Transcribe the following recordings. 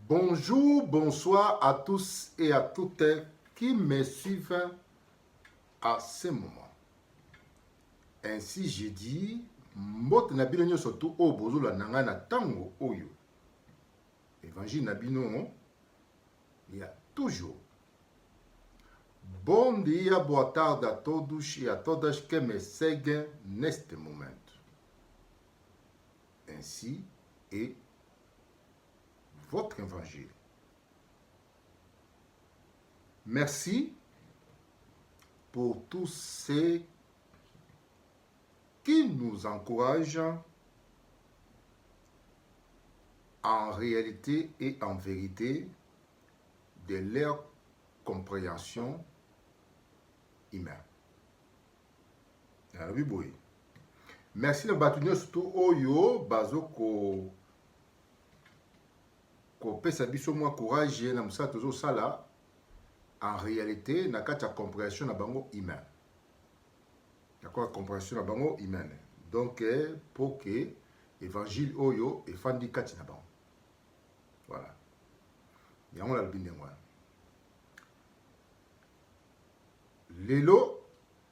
Bonjour, bonsoir à tous et à toutes qui me suivent à ce moment. Ainsi j'ai dit, mbote na bino nyo surtout o bozula nanga na tango oyo. Évangile na bino, il y a toujours. Bom dia, boa tarde a todos e a todas que me seguem neste momento. Ainsi est votre évangile. Merci pour tous ceux qui nous encouragent en réalité et en vérité de leur compréhension humaine. Merci na bato surtout oyo bazo ko pesa biso mwa courage na musala tozo sala en réalité na kati ya compréhension na bango humaine. D'accord, compréhension na bango humaine. Donc pour que évangile oyo efandi kati na bango. Voilà. Yango la bindengwa. Lelo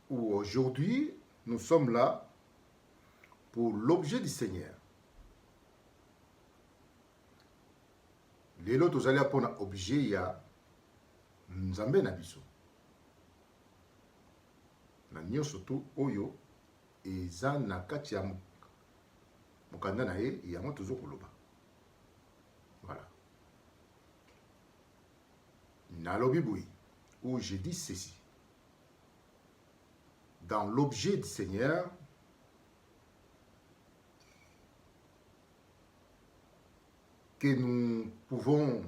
ou aujourd'hui, nous sommes là pour l'objet du Seigneur. Lelo tozali apona objet ya Nzambe na biso. Na nyonso tu oyo eza na kati ya mokanda na ye yango tozo koloba. Voilà. Nalobi boui, où je dis ceci. Dans l'objet du Seigneur, que nous pouvons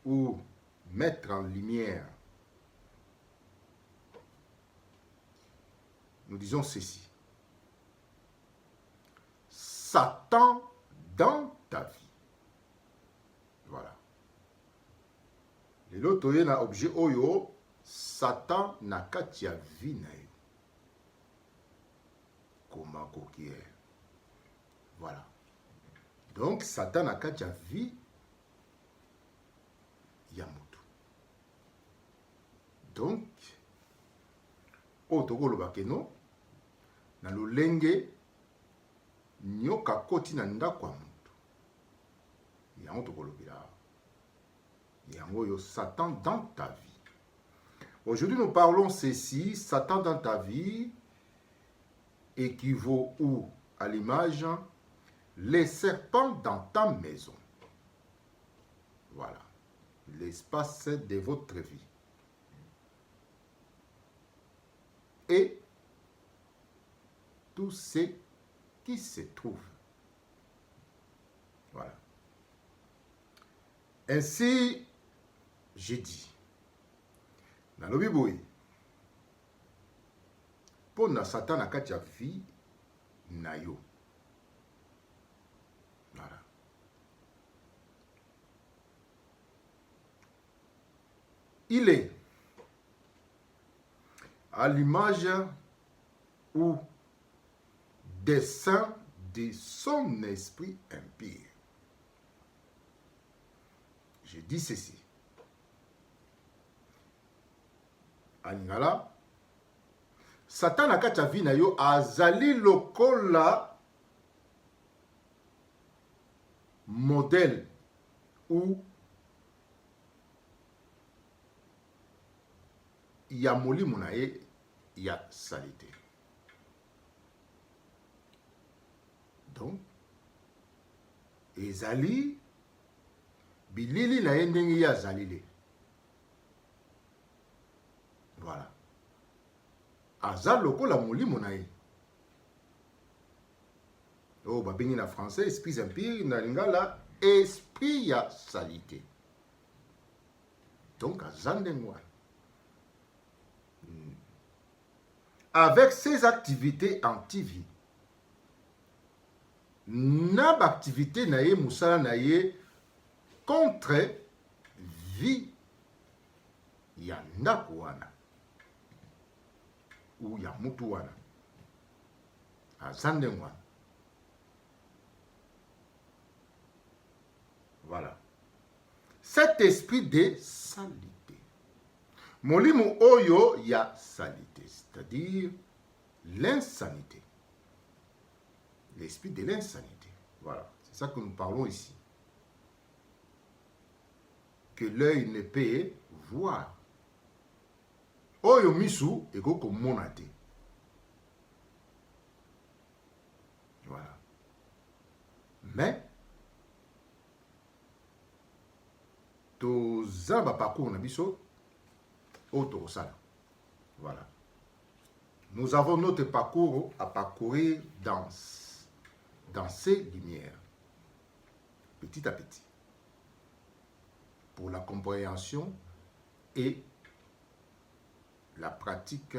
ou mettre en lumière, nous disons ceci. Satan dans ta vie. Voilà. L'autre est un objet oyo, Satan na kati ya vie na yo. Comment coquille. Voilà. Donc Satan na kati ya vie ya mutu. Donc oto koloba keno na lolenge nyoka koti na ndako ya mutu. Yango to kolobela. Yango yo Satan dans ta vie. Aujourd'hui nous parlons ceci, Satan dans ta vie équivaut ou à l'image les serpents dans ta maison. Voilà. L'espace de votre vie. Et tout ce qui se trouve. Voilà. Ainsi, j'ai dit. Nalobi boy. Pour na Satan na kati ya vie na yo. Voilà. Il est à l'image ou dessein de son esprit impie. Je dis ceci. Alingala, Satan na kati ya vie na yo azali lokola modèle ou ya molimo na ye ya salité. Donc ezali bilili na ye ndenge ya zalile. Voilà. Aza lokola molimo na ye. Oh, babengi na français, esprit impie, na lingala, esprit ya salité. Donc, aza ndengwa. Avec ses activités anti-vie. Na activité na ye, musala na ye, contre vie ya ndako wana. Ou ya mutu wana. Aza ndengwa. Voilà. Cet esprit de saleté. Molimo oyo ya saleté, c'est-à-dire l'insanité. L'esprit de l'insanité. Voilà. C'est ça que nous parlons ici. Que l'œil ne peut voir. Oyo misu ego komonate. Voilà. Mais toza ba parcours na biso auto sala. Voilà. Nous avons notre parcours à parcourir dans ces lumières, petit à petit, pour la compréhension et la pratique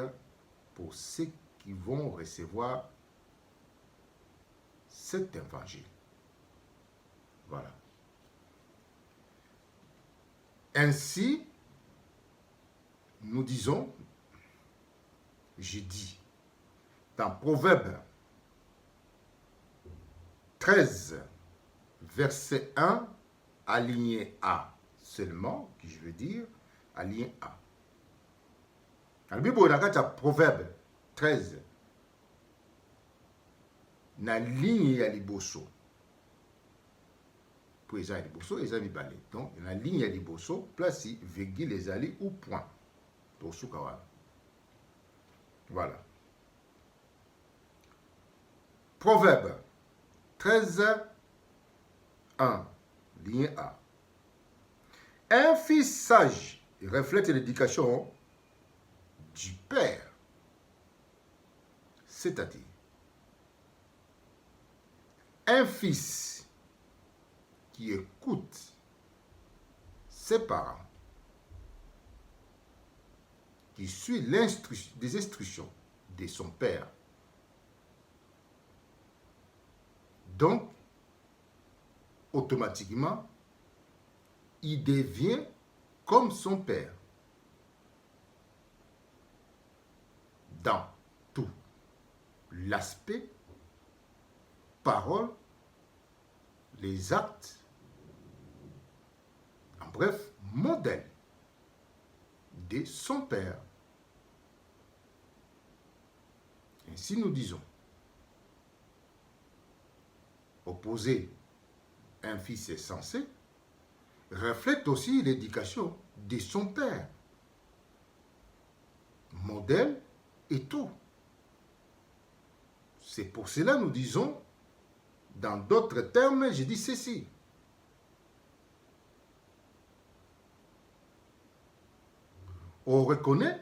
pour ceux qui vont recevoir cet évangile. Voilà. Ainsi, nous disons, j'ai dit, dans Proverbe 13, verset 1, aligné A seulement, qui je veux dire, aligné A. Dans la Bible, on a Proverbe 13, na ligne ya liboso. Pour les liboso, les amis balé. Donc, la ligne ya liboso, place virgule les ali ou point. Voilà. Proverbe 13, 1, ligne A. Un fils sage reflète l'éducation du père. C'est-à-dire, un fils qui écoute ses parents, qui suit des instructions de son père, donc, automatiquement, il devient comme son père dans tout l'aspect, parole, les actes, en bref, modèle de son père. Ainsi nous disons, opposer un fils insensé reflète aussi l'éducation de son père, modèle et tout. C'est pour cela que nous disons, dans d'autres termes, je dis ceci. On reconnaît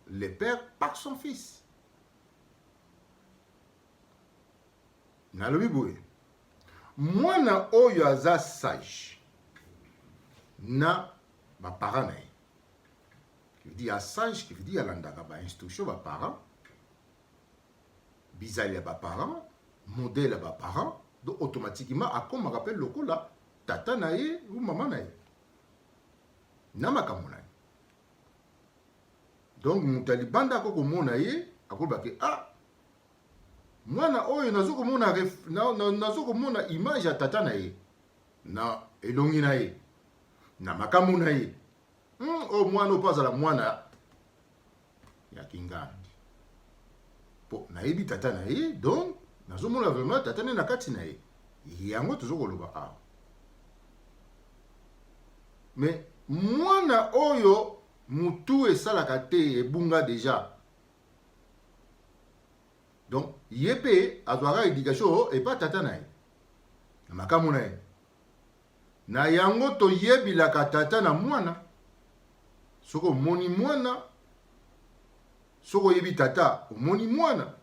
le père par son fils. Nalobi boye. Mwana oyo aza sage na ba parents na ye. Qui veut dire sage, qui veut dire alandaka ba instruction ba parents. Bizali ya ba parents, modèle ya ba parents, donc automatiquement akoma rappelle lokola tata na ye ou maman na ye. Na makambo na ye. Donc mutali banda ko komona ye, akoba ke ah mwana oyo nazokomona image ya tata na ye na elongi na ye na makamu na ye o mwana opo azala mwana ya kingandi po nayebi tata na ye, donc nazomona vraiment tata ne na kati na ye yango tozokoloba awa. Mais mwana oyo mutu esalaka te ebunga déjà. Donc, yépé azwaka éducation et pas tata na ye. Makamu na ye. Na yango to yebilaka tata na mwana. Soko moni mwana. Soko yebi tata moni mwana.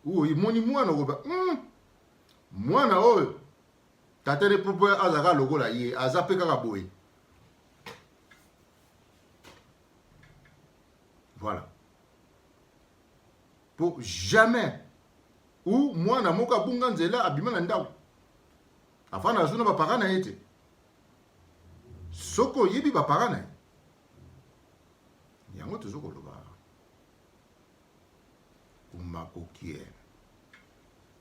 Ou moni mwana ko ba mwana oyo tata ne popo azaka lokola ye azape kaka boye. Voilà. Pour jamais ou mwana moko abunga nzela abima na ndako afana azuna ba parents na yete soko yebi ba parents na yango tozoko loba umakokie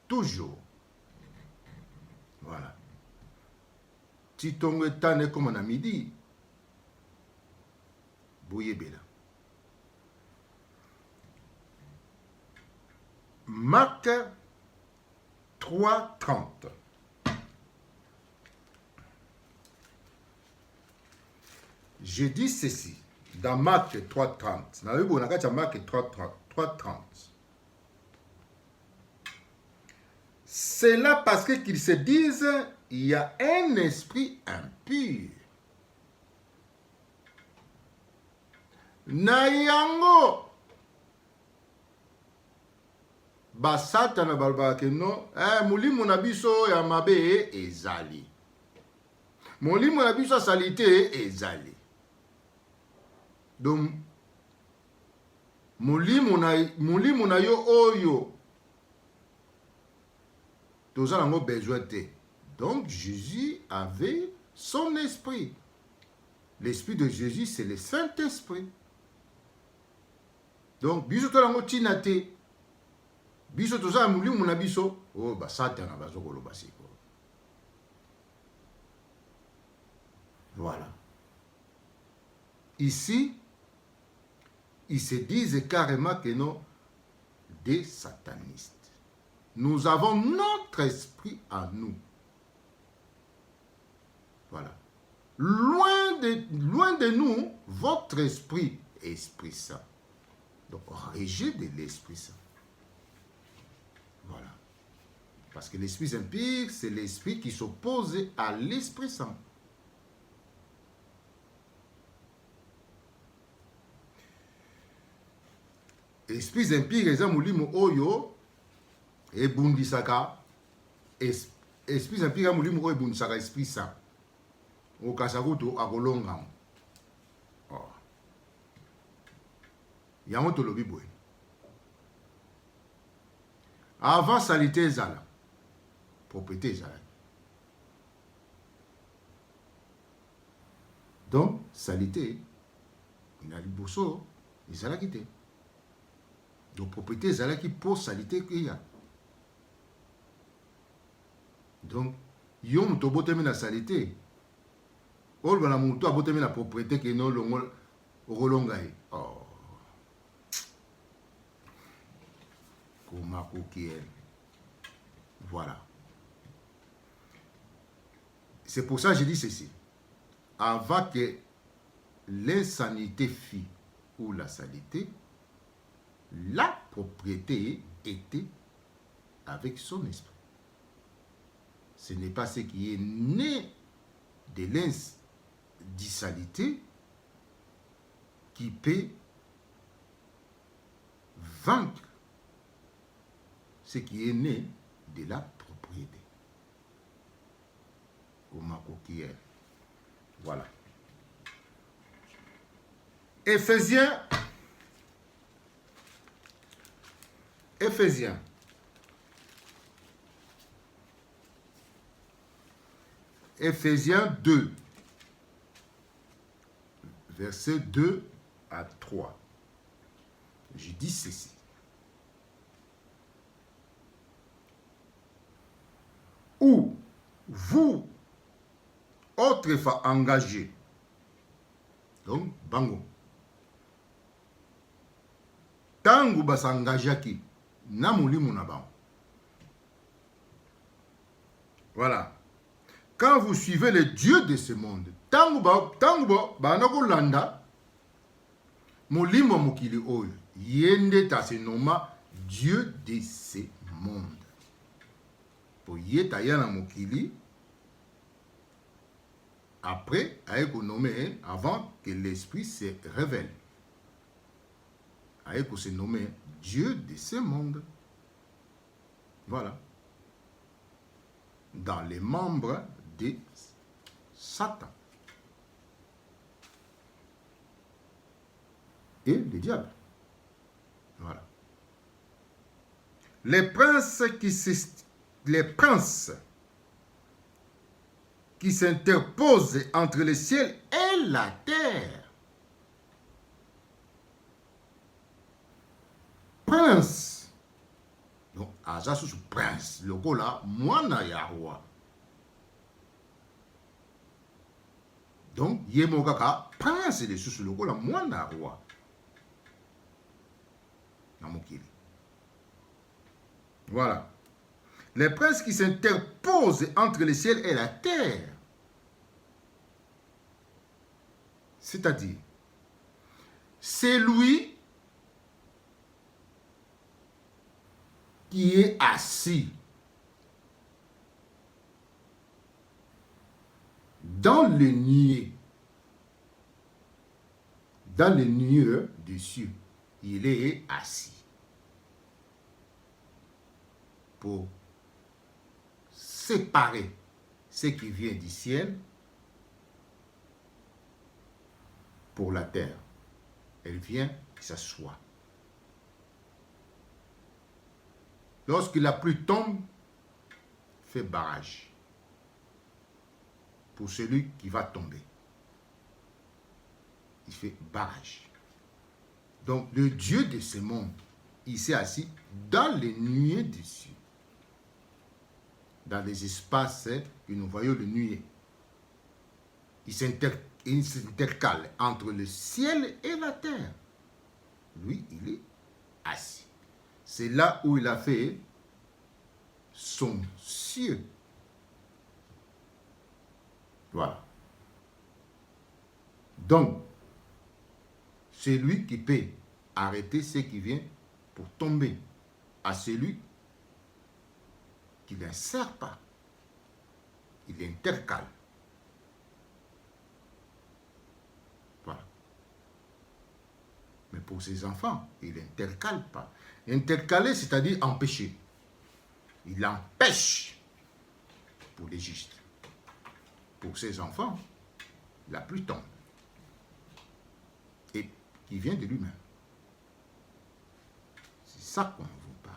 toujours. Voilà. titongo etane comme na midi. Boyebela. Marc 3:30. Je dis ceci dans Marc 3:30. Marc 3:30. C'est là parce qu'ils se disent, il y a un esprit impur. Na yango basatana balbaka no mulimu na biso ya mabe ezali. Mulimu na biso salite ezali. Donc mulimu na yo oyo tous en ont besoin de. Donc Jésus avait son esprit. L'esprit de Jésus, c'est le Saint-Esprit. Donc, biso to lango tinate. Biso to za mulimu na biso, oh ba satana bazokolo basiko. Voilà. Ici, ils se disent carrément que non, des satanistes. Nous avons notre esprit en nous. Voilà. Loin de nous, votre esprit, Esprit Saint. Donc, rejetez de l'Esprit Saint. Voilà. Parce que l'Esprit impur, c'est l'esprit qui s'oppose à l'Esprit Saint. Esprit impur, les amulimu oyo, et bundisaka. Esprit impur, amulimu oyo, bundisaka, Esprit Saint. Au kasakuto, akolongam. Yango tolobi boye. Avant salité ezala, propriété ezala. Donc salité na liboso ezala kité. Donc propriété ezala ki pour salité qu'il donc yom to botemi na salité. Ol bana mutu abotemi na propriété que no longo rolongai. Oh. Voilà. C'est pour ça que je dis ceci. Avant que l'insanité fût ou la saleté, la propriété était avec son esprit. Ce n'est pas ce qui est né de l'insalité qui peut vaincre ce qui est né de la propriété. Voilà. Éphésiens 2, versets 2 à 3. Je dis ceci. Ou vous, autrefois engagés, donc bango, tangu basangajaki na mulimu na bango. Voilà. Quand vous suivez le Dieu de ce monde, tangu banako landa mulimu mukili oyo, yende ta se noma Dieu de ce monde. Yetayana mokili après aeko nommé avant que l'esprit se révèle aeko se nommé Dieu de ce monde. Voilà. Dans les membres de Satan et le diable. Voilà. Les princes qui s'interposent entre le ciel et la terre. Prince. Donc, Azasus prince. Le là, mwana ya roi. Donc, Yemokaka, prince de sous le la moine roi. Voilà. Les princes qui s'interposent entre le ciel et la terre. C'est-à-dire, c'est lui qui est assis dans le nuée. Dans le nuée du ciel, il est assis pour séparer ce qui vient du ciel pour la terre. Elle vient s'asseoir. Lorsque la pluie tombe, fait barrage pour celui qui va tomber. Il fait barrage. Donc, le Dieu de ce monde, il s'est assis dans les nuées du ciel. Dans les espaces que nous voyons le nuée. Il s'intercale entre le ciel et la terre. Lui, il est assis. C'est là où il a fait son ciel. Voilà. Donc, c'est lui qui peut arrêter ce qui vient pour tomber à celui qui n'insère pas. Il intercale. Voilà. Mais pour ses enfants, il n'intercale pas. Intercaler, c'est-à-dire empêcher. Il empêche pour les justes. Pour ses enfants, la pluie tombe. Et qui vient de lui-même. C'est ça qu'on vous parle.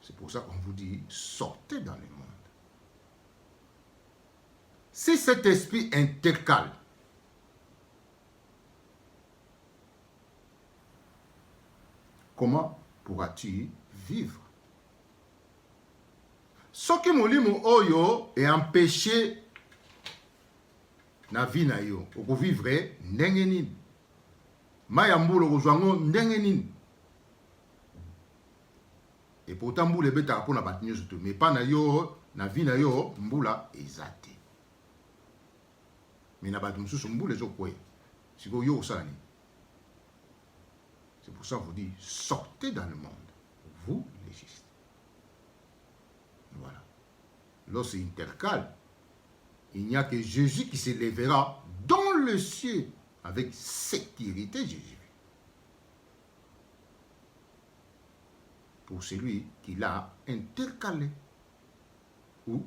C'est pour ça qu'on vous dit, sortez dans le monde. Si cet esprit intercale, comment pourras-tu vivre? Soki molimo oyo est empêché na vie na yo, okovivre ndenge nini? Maya mbula okozwango ndenge nini? Et pourtant mbula ebetaka mpona bato nyonso te, mais pa na yo, na vie na yo, mbula eza te. Mais na bato mosusu mbula ezokwea. Sikoyo yo osala nini? C'est pour ça qu'on vous dit, sortez dans le monde, vous les justes. Voilà. Lorsqu'il intercale, il n'y a que Jésus qui se lèvera dans le ciel avec sécurité, Jésus. Pour celui qui l'a intercalé ou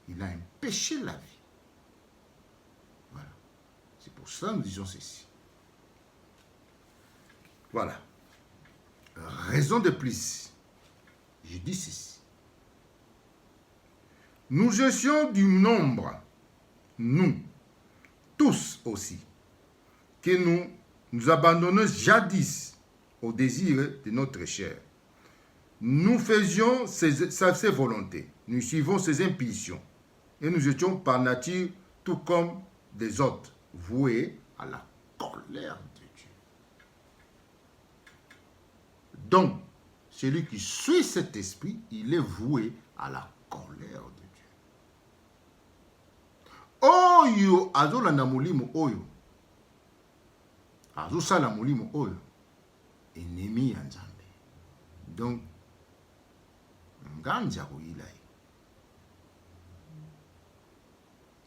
il a empêché la vie. Voilà. C'est pour ça que nous disons ceci. Voilà. Raison de plus, je dis ceci. Nous étions du nombre, nous, tous aussi, que nous abandonnons jadis au désir de notre chair. Nous faisions ses volontés, nous suivons ses impulsions, et nous étions par nature tout comme des autres, voués à la colère de Dieu. Donc, celui qui suit cet esprit, il est voué à la colère de Dieu. Oyo azolanda molimo oyo, azosala molimo oyo, ennemi ya Nzambe. Donc, nganja koyila ye.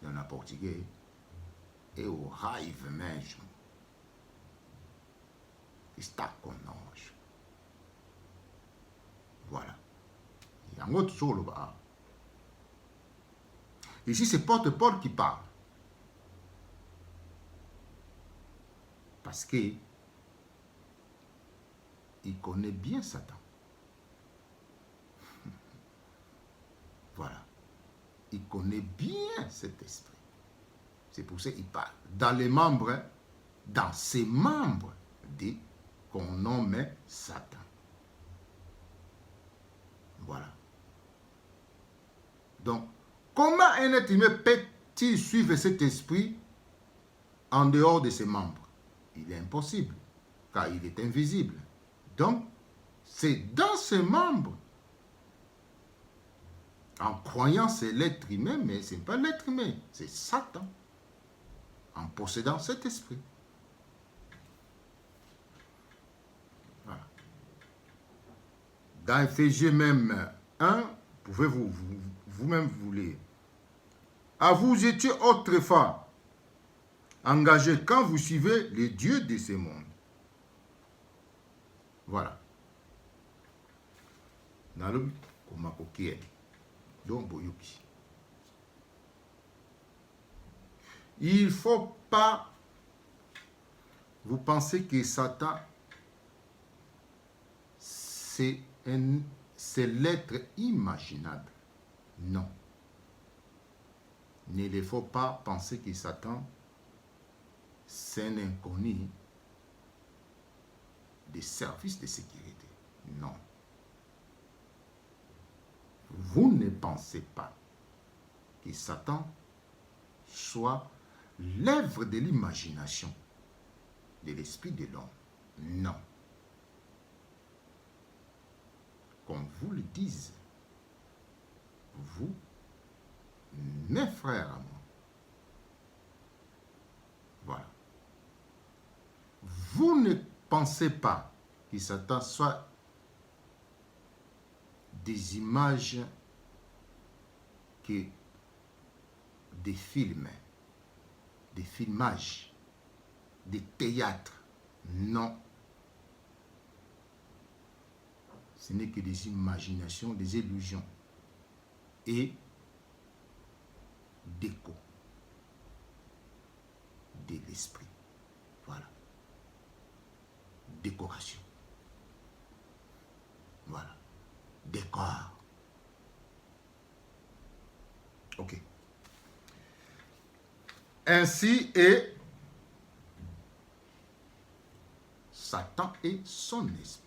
Dans la portugais, et au raiva mesmo está conosco. Voilà. Yango toujours bas. Ici, c'est Paul qui parle. Parce que il connaît bien Satan. Voilà. Il connaît bien cet esprit. C'est pour ça qu'il parle. Dans les membres, dans ses membres, dit qu'on nomme Satan. Voilà. Donc, comment un être humain peut peut-il suivre cet esprit en dehors de ses membres? Il est impossible, car il est invisible. Donc, c'est dans ses membres. En croyant c'est l'être humain, mais ce n'est pas l'être humain, c'est Satan, en possédant cet esprit. Voilà. Dans Éphésiens même 1, pouvez-vous vous-même vous lire. À vous étiez autrefois engagés quand vous suivez les dieux de ce monde. Voilà. Nalobi komakokie. Donc boyuki. Il ne faut pas vous penser que Satan c'est l'être imaginable. Non. Il ne faut pas penser que Satan c'est un inconnu des services de sécurité. Non. Vous ne pensez pas que Satan soit l'œuvre de l'imagination de l'esprit de l'homme. Non. Comme vous le dites, vous, mes frères à moi, voilà. Vous ne pensez pas que Satan soit des images que des films, des filmages, des théâtres. Non. Ce n'est que des imaginations, des illusions et d'écho de l'esprit. Voilà. Décoration. Voilà. Décor. Ok. Ainsi est Satan et son esprit.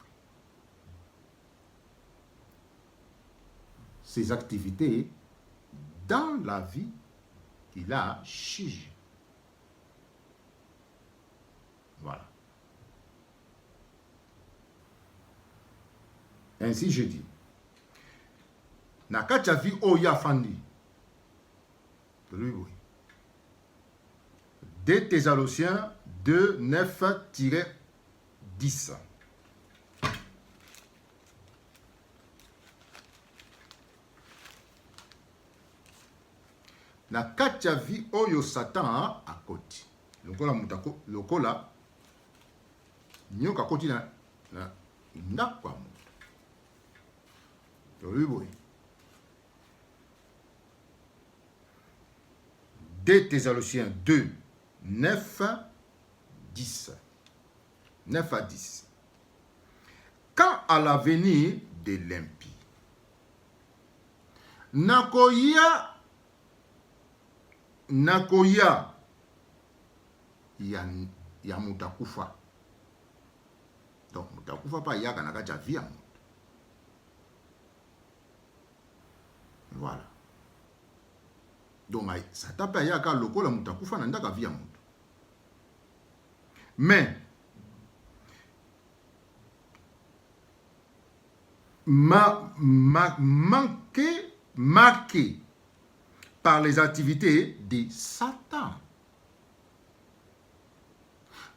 Ses activités dans la vie qu'il a jugée. Voilà. Ainsi je dis. Nakati ya vie oya fandi. 2 Thessaloniciens 2, 9-10. Na kati ya vie oyo Satan akoti. Lokola mutako, lokola nyoka akoti na ndako ya mutu. Tolobi boye. 2 Thessaloniciens 2, 9-10. 9 à 10. Quand à l'avenir de l'impie, nakoya ya mutakufa. Donc mutakufa pa yaka na kati ya vie ya mutu. Voilà. Donc Satan pa yaka lokola mutakufa na ndaka vie ya mutu. Mais marqué par les activités de Satan.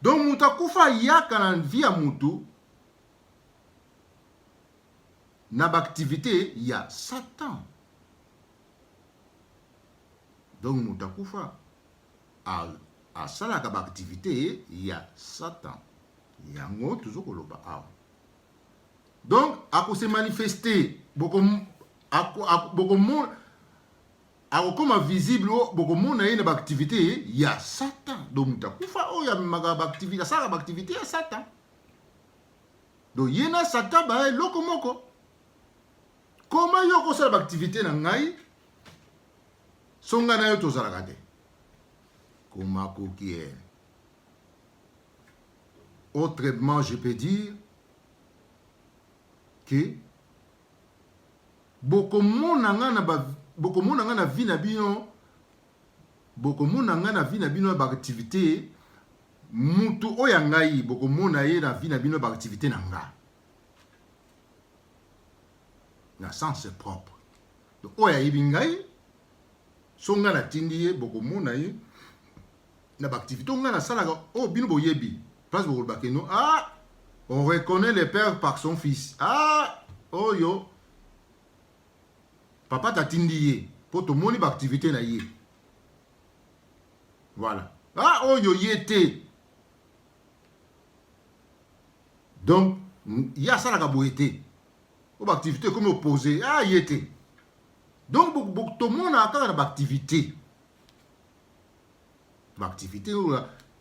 Donc mutakufa yaka na vie ya mutu na activité ya Satan. Donc mutakufa a salaka ba activité ya Satan. Yango toujours koloba awa. Donc ako se manifester beaucoup akokoma visible beaucoup mona yena ba activité ya Satan. Donc mutakufa oya maga ba activité ça ba activité ya Satan. Donc yena Satan ba loko moko. Comment yoko ça ba activité na ngai? Songa na yo tozalaka te. Komako qui est. Autrement, je peux dire que beaucoup de monde na vie na bino bokomona nga na vie na bino ba activité mutu oya ngai bokomona ye na vie na bino ba activité na nga na sens propre donc oya yibi ngai so nga na tindi ye bokomona ye na ba activité nga na salaka o bino boyebi place bokoloba keno ah on reconnaît le père par son fils ah oyo papa ta tindi ye po tomoni ba activité na ye voilà ah oyo yete donc il y a ça la boété ou activité comme opposé ah yete donc beaucoup tout le monde a encore activité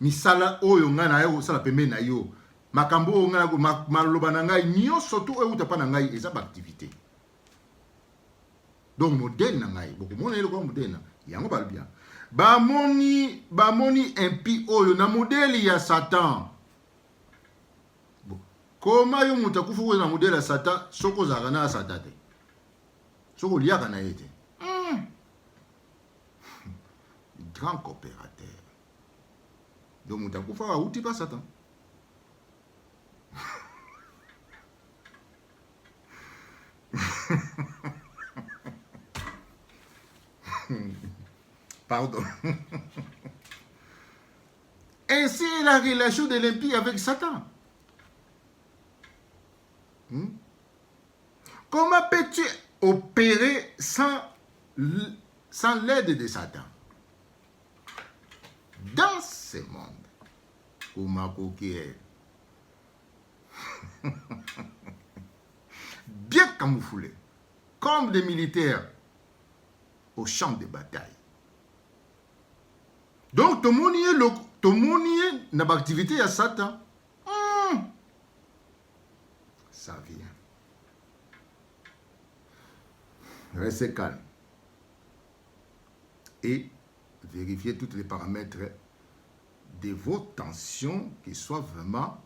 misala oyo nga na yo sala pembe na yo makambo nga maloba na ngai nyonso tu e uta pa na ngai eza ba activité donc modèle na ngai beaucoup mona ile ko modèle yango ba bien bamoni impi oyo na modèle ya Satan bon comment yo mutakufa ko na modèle ya Satan soko zaka na Satan te soko liaka na yete grand coopérateur donc mutakufa a uti pas Satan pardon. Ainsi est la relation de l'impie avec Satan. Comment peux-tu opérer sans l'aide de Satan? Dans ce monde, bien camouflés, comme des militaires au champ de bataille. Donc, tout le monde n'a pas activité à Satan. Ça vient. Restez calme. Et vérifiez tous les paramètres de vos tensions qui soient vraiment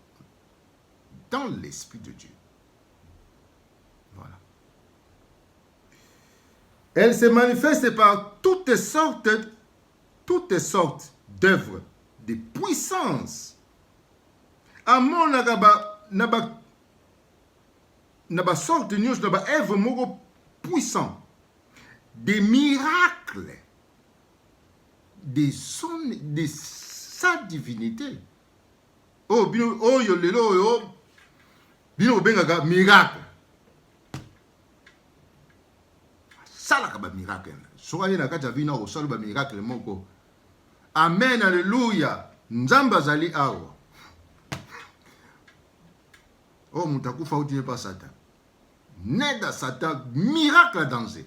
dans l'esprit de Dieu. Voilà. Elle se manifeste par toutes sortes d'œuvres de puissance. Amon naba sorte de news naba œuvre moko puissant, des miracles de sa divinité. Oh bino oh yo lelo yo bino benga miracle. Sala ka ba miracle. Soka yena kata vina o sala ba miracle moko. Amen, alléluia. Nzamba zali awa. Oh, mutakufa uti pas Satan. Neda Satan, miracle à danser.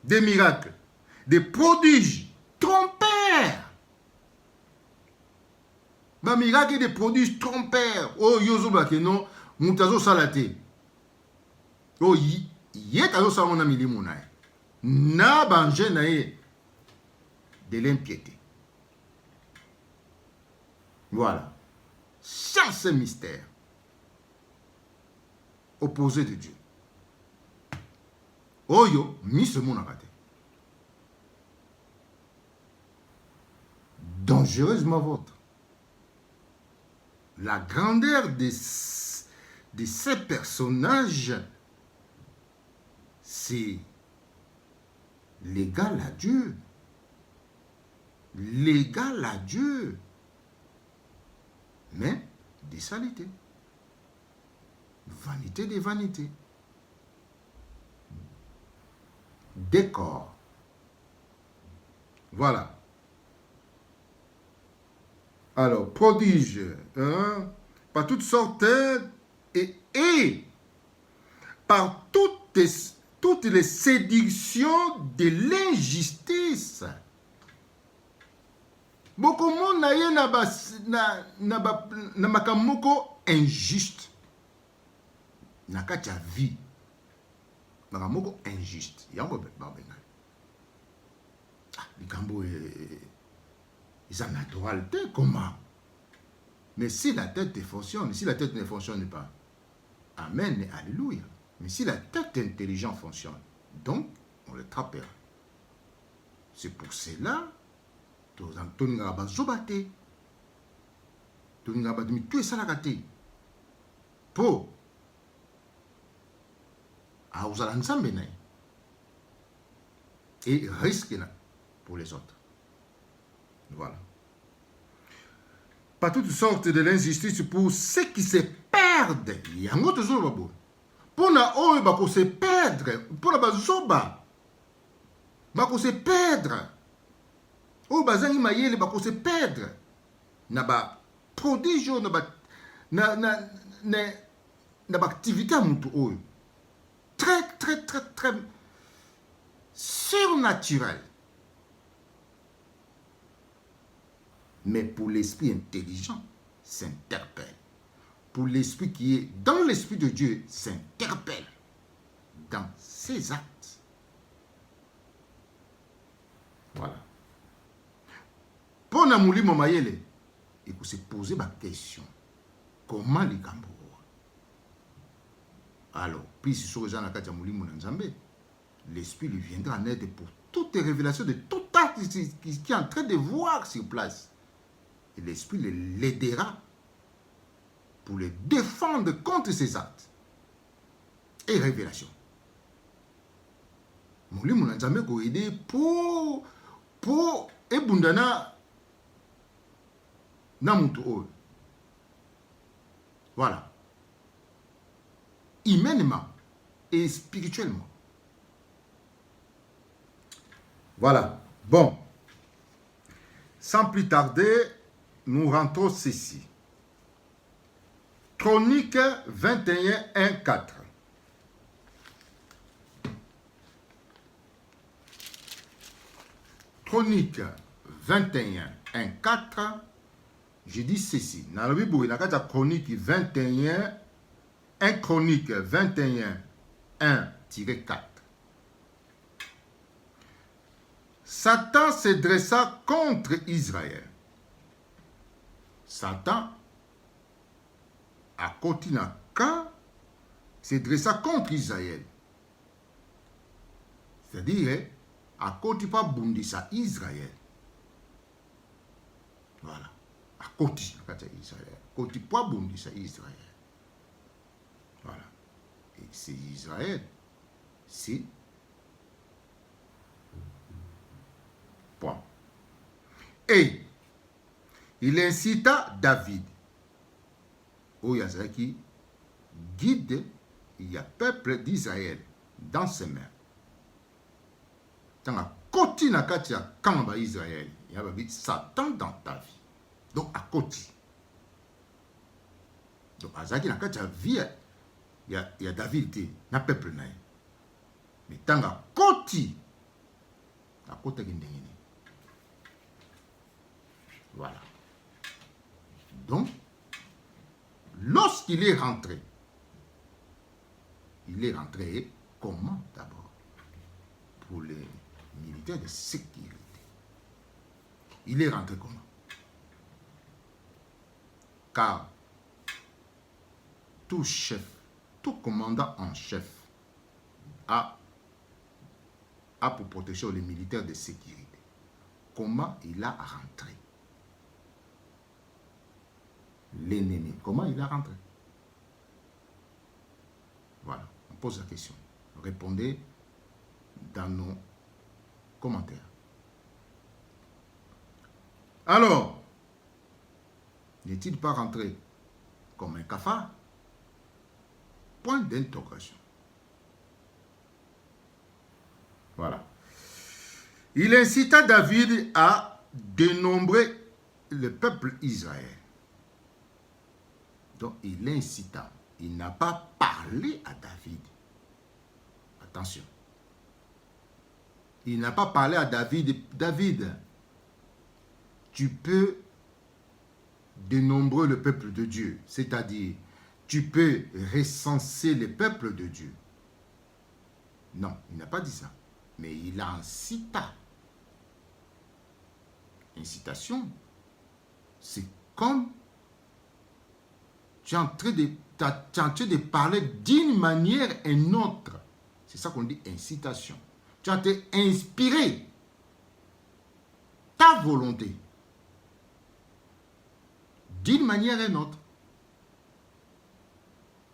Des miracles, des prodiges, trompeurs. Ba miracle des prodiges trompeurs. Oh, yozo bakeno, mutazo salate. Oh, yetazo salona milimu nae. Na banje nae. De l'impiété. Voilà. Sans ce mystère, opposé de Dieu. Oyo, mis mon arrêté. Dangereusement votre. La grandeur de ces personnages, c'est l'égal à Dieu. L'égal à Dieu, mais des saletés, vanité des vanités, décor. Voilà. Alors, prodige, par toutes sortes et par toutes les séductions de l'injustice. Beaucoup de monde na makamoko injuste. Na katia vie. Makamoko injuste. Yango babena. Ah, likambo ils en naturel comment? Mais si la tête fonctionne, si la tête ne fonctionne pas, amen et alléluia. Mais si la tête intelligente fonctionne, donc on le trappera. C'est pour cela que Tony Ngaba Zobate. Tony Ngaba Demi, tout est ça la gâté. Pour. À Ouzalanzambe. Et risque pour les autres. Voilà. Pas toutes sortes de l'injustice pour ceux qui se perdent. Il y a un autre zoba. Pour na oyo bako se perdre. Pour la bazoba. Bako se perdre. Oyo bazangi mayele bako se perdre. Na ba prodige na ba na ba activité mutu oyo. Très surnaturel. Mais pour l'esprit intelligent, s'interpelle. Pour l'esprit qui est dans l'esprit de Dieu, s'interpelle dans ses actes. Voilà. Pour Namouli Momayele, il faut se poser ma question. Comment les Gambo? Alors, puis si sur Jean Akatia Mouli Mounanzambe, l'esprit lui viendra en aide pour toutes les révélations de tout acte qui est en train de voir sur place. Et l'esprit l'aidera pour le défendre contre ses actes et révélations. Mouli Mounanzambe ko aider pour ebundana namutu oyo. Voilà. Humainement et spirituellement. Voilà. Bon. Sans plus tarder, nous rentrons ceci. Chronique 21, 1, 4. Chronique 21, 1, 4. Je dis ceci. Dans la Bible, il y a la chronique 21, 1 Chronique 21, 1-4. Satan se dressa contre Israël. Satan, à Kotinaka, se dressa contre Israël. C'est-à-dire, à Kotipa Bundisa Israël. Voilà. À Kotipa Israël. Kotipa Bundisa Israël. Voilà. Et c'est Israël. C'est. Point. Et il incita David. Où Yazaki guide le peuple d'Israël dans ses mains. Tant à côté de Katia Kamba Israël, il y a Satan dans ta vie. Donc à côté. Donc à Zaki Katia vie. Il y a David, na peuple na. Mais tant à côté de voilà. Donc, lorsqu'il est rentré comment d'abord? Pour les militaires de sécurité. Il est rentré comment? Car tout chef, tout commandant en chef a pour protection les militaires de sécurité. Comment il a rentré? L'ennemi, comment il a rentré? Voilà, on pose la question. Répondez dans nos commentaires. Alors, n'est-il pas rentré comme un cafard? Point d'interrogation. Voilà. Il incita David à dénombrer le peuple Israël. Donc, il incita. Il n'a pas parlé à David. Attention. Il n'a pas parlé à David. David, tu peux dénombrer le peuple de Dieu. C'est-à-dire, tu peux recenser le peuple de Dieu. Non, il n'a pas dit ça. Mais il a incita. Incitation, c'est comme tu es en train de parler d'une manière ou une autre. C'est ça qu'on dit incitation. Tu as été inspiré ta volonté. D'une manière ou d'une autre.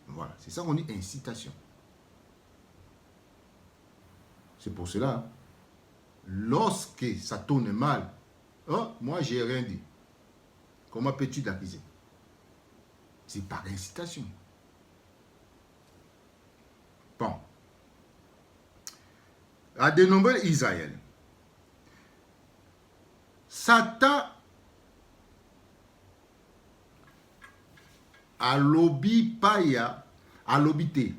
Voilà, c'est ça qu'on dit incitation. C'est pour cela, lorsque ça tourne mal, oh, moi j'ai rien dit. Comment peux-tu l'accuser? C'est par incitation. Bon. À dénombrer Israël. Satan a lobby paya, a lobité,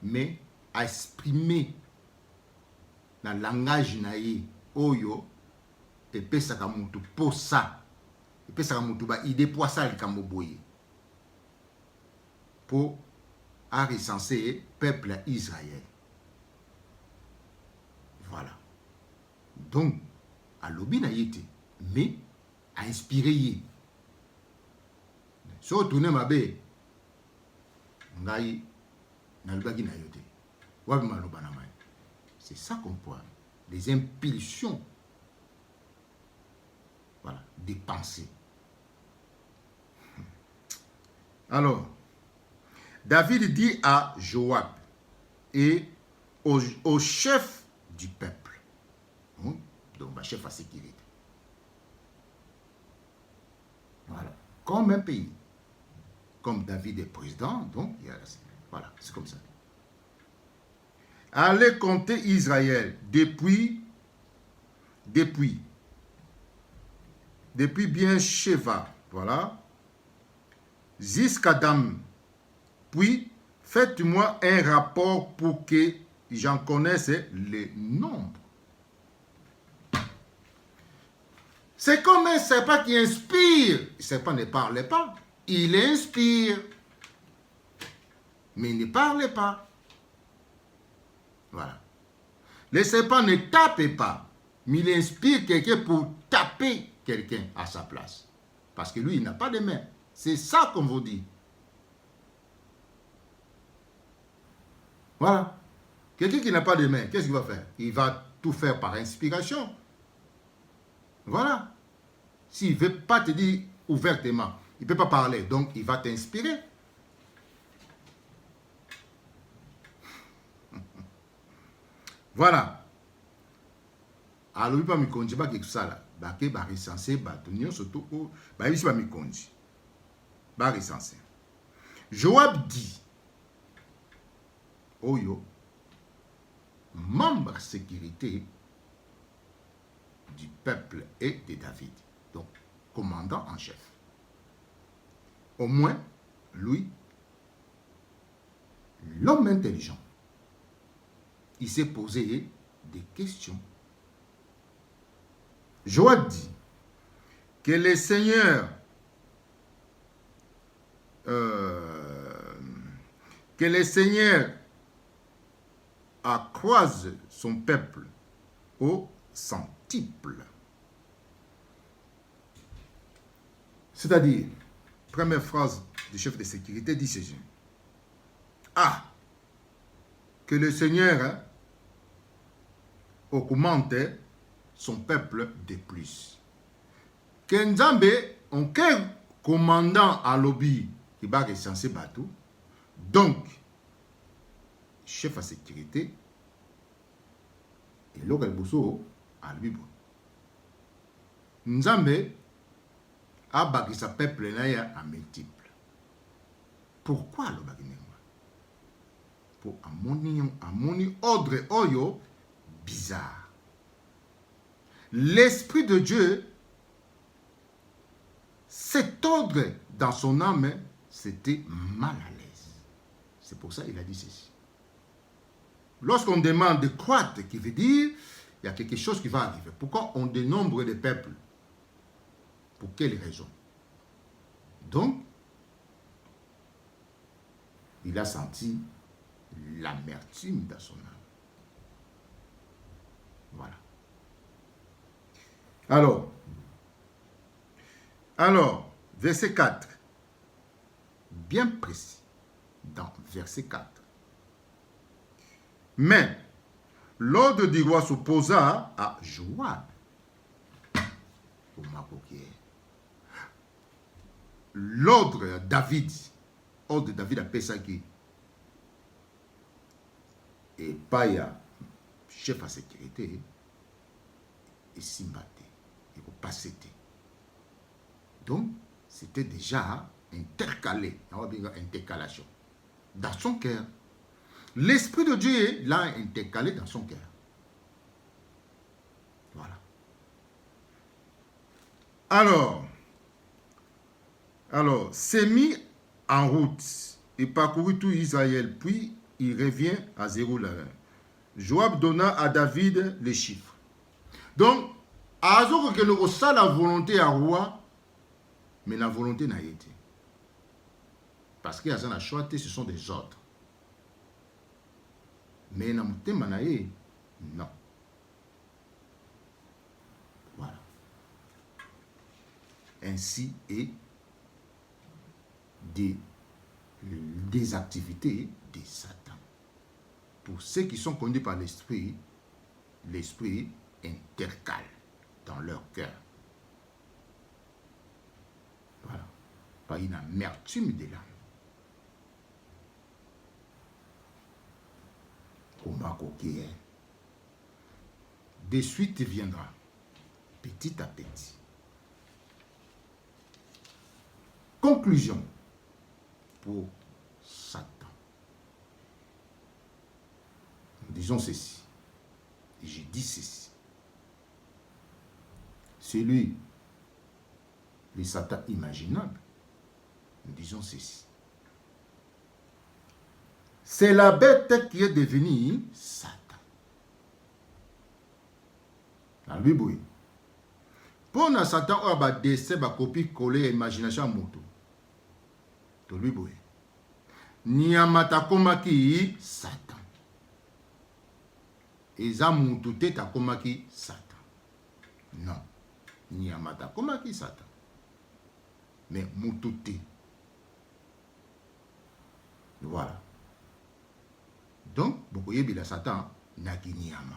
mais a exprimé dans le langage naïe, oyo, et pesaka mutu posa, et pesaka mutu ba idée poisa likamoboye, pour a recensé peuple Israël. Voilà. Donc, a lobby naïe, mais a inspiré. Si on tourne ma bé, c'est ça qu'on voit. Les impulsions, voilà, des pensées. Alors, David dit à Joab et au chef du peuple, donc le chef à sécurité, voilà, comme un pays. Comme David est président, donc voilà, c'est comme ça. Allez compter Israël depuis bien Sheva, voilà, jusqu'à Dam. Puis, faites-moi un rapport pour que j'en connaisse le nombre. C'est comme un serpent qui inspire. Le serpent ne parle pas. Il inspire, mais il ne parle pas. Voilà. Le serpent ne tape pas, mais il inspire quelqu'un pour taper quelqu'un à sa place. Parce que lui, il n'a pas de main. C'est ça qu'on vous dit. Voilà. Quelqu'un qui n'a pas de main, qu'est-ce qu'il va faire? Il va tout faire par inspiration. Voilà. S'il ne veut pas te dire ouvertement, il ne peut pas parler, donc il va t'inspirer. Voilà. Alors, il va me conduire quelque chose là. Il va recenser, surtout, il va me conduire. Il va recenser. Joab dit, Oyo, membre sécurité du peuple et de David, donc commandant en chef. Au moins, lui, l'homme intelligent, il s'est posé des questions. Joab dit que le Seigneur accroise son peuple au centuple. C'est-à-dire, première phrase du chef de sécurité dit ceci. Ah, que le Seigneur augmente son peuple de plus. Que Nzambe, on quel commandant à lobby qui va recenser bateau. Donc, chef à sécurité, et l'autre bosso à lui. Nzambe a bâti sa peuple en multiple. Pourquoi le bâti? Pour amoni ordre oyo bizarre. L'Esprit de Dieu, cet ordre dans son âme, c'était mal à l'aise. C'est pour ça qu'il a dit ceci. Lorsqu'on demande de croître, qui veut dire, il y a quelque chose qui va arriver. Pourquoi on dénombre les peuples? Pour quelle raison? Donc, il a senti l'amertume dans son âme. Voilà. Alors, verset 4, bien précis, dans verset 4. Mais, l'ordre du roi s'opposa à Joab L'ordre David a pesaki et Paya, chef à sécurité, et Simbate, et au passé. Donc, c'était déjà intercalé, intercalation, dans son cœur. L'Esprit de Dieu l'a intercalé dans son cœur. Voilà. Alors, s'est mis en route et parcourut tout Israël, puis il revient à Jérusalem. Joab donna à David les chiffres. Donc, Azor que nous ça la volonté à roi, mais la volonté n'a été. Parce qu'il y a un choix, ce sont des ordres. Mais dans le non. Voilà. Ainsi est des activités de Satan. Pour ceux qui sont conduits par l'esprit, l'esprit intercale dans leur cœur. Voilà. Par une amertume de l'âme. De suite viendra, petit à petit. Conclusion pour Satan. Nous disons ceci, et je dis ceci. C'est lui, le Satan imaginable. Nous disons ceci. C'est la bête qui est devenue Satan. La Bible. Pour na Satan, on va décès, va copier, coller, imagination moto. To lui boy. Niamata komaki Satan. Eza mutu te ta komaki Satan. Non. Niamata komaki Satan. Mais mutu te. Voilà. Donc, beaucoup de la Satan n'a qui niama.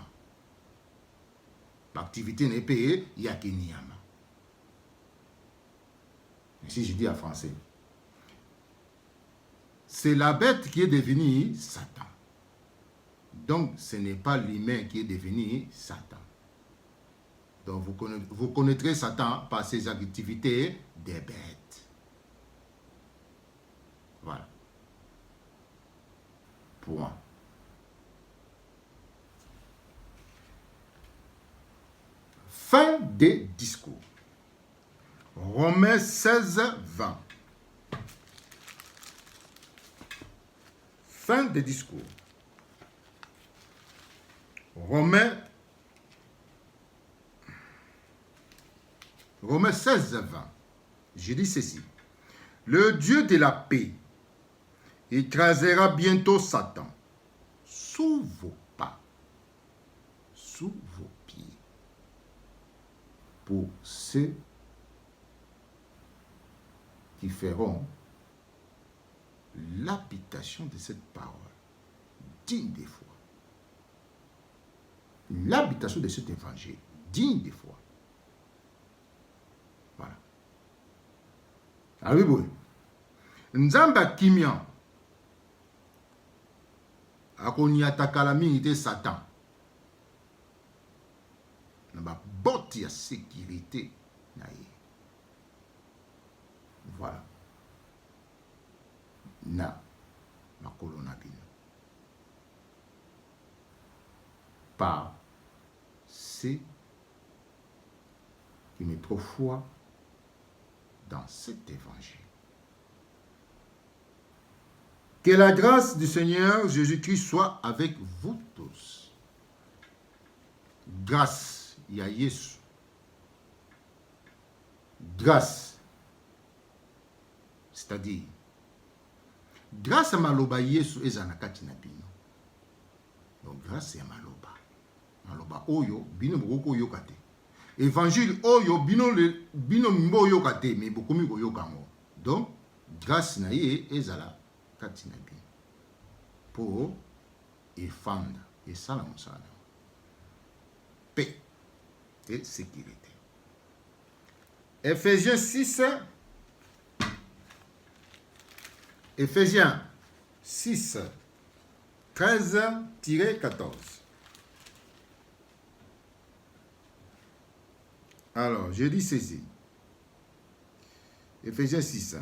L'activité n'est payée, il y a qui niama. Si je dis en français, c'est la bête qui est devenue Satan. Donc, ce n'est pas l'humain qui est devenu Satan. Donc, vous connaîtrez Satan par ses activités des bêtes. Voilà. Point. Fin des discours. Romains 16, 20. Fin des discours. Romains 16, 20. Je dis ceci. Le Dieu de la paix écrasera bientôt Satan sous vos pas, sous vos pieds. Pour ceux qui feront l'habitation de cette parole digne des foi. L'habitation de cet évangile digne des foi. Voilà. Ah oui, oui. Nzamba kimia akoni atakala mingi Satan. Naba boti ya sécurité na ye. Voilà. Na makolo na bino. Par ceux qui mettent trop foi dans cet évangile. Que la grâce du Seigneur Jésus-Christ soit avec vous tous. Grâce, il y a Jésus. Grâce, c'est-à-dire, grâce à Maloba Yesu ezanakati na bino. Donc grâce à Maloba. Maloba oyo, bino boko yokate. Évangile oyo, bino mbo yokate, mais beaucoup mi yokango. Donc, grâce na ye ezala kati na bino. Pour efanda, et ça la monsana. Paix et sécurité. Éphésiens 6, Éphésiens 6, 13-14. Alors, je dis ceci. Éphésiens 6.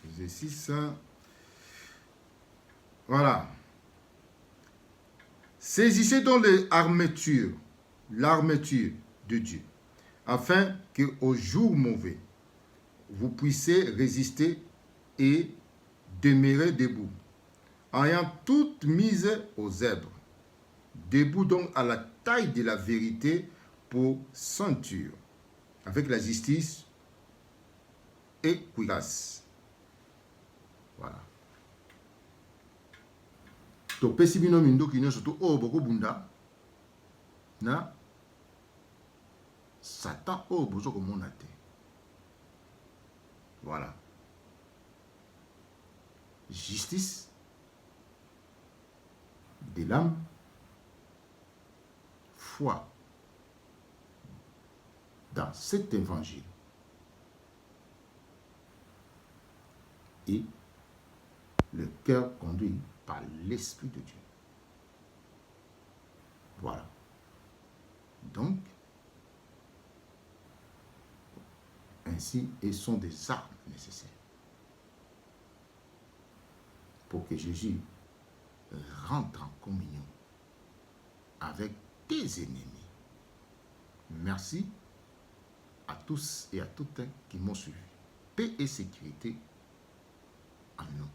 Éphésiens 6. Voilà. Saisissez donc l'armature de Dieu, afin qu'au jour mauvais, vous puissiez résister et demeurer debout, ayant toute mise aux zèbres, debout donc à la taille de la vérité pour ceinture, avec la justice et cuirasse. Voilà. Topesi bino mindoki nyonso to oyo bokobunda na Satan oyo bozo komona te. Voilà. Justice de l'âme, foi dans cet évangile et le cœur conduit par l'Esprit de Dieu. Voilà. Donc, ainsi, ils sont des armes nécessaires pour que Jésus rentre en communion avec tes ennemis. Merci à tous et à toutes qui m'ont suivi. Paix et sécurité en nous.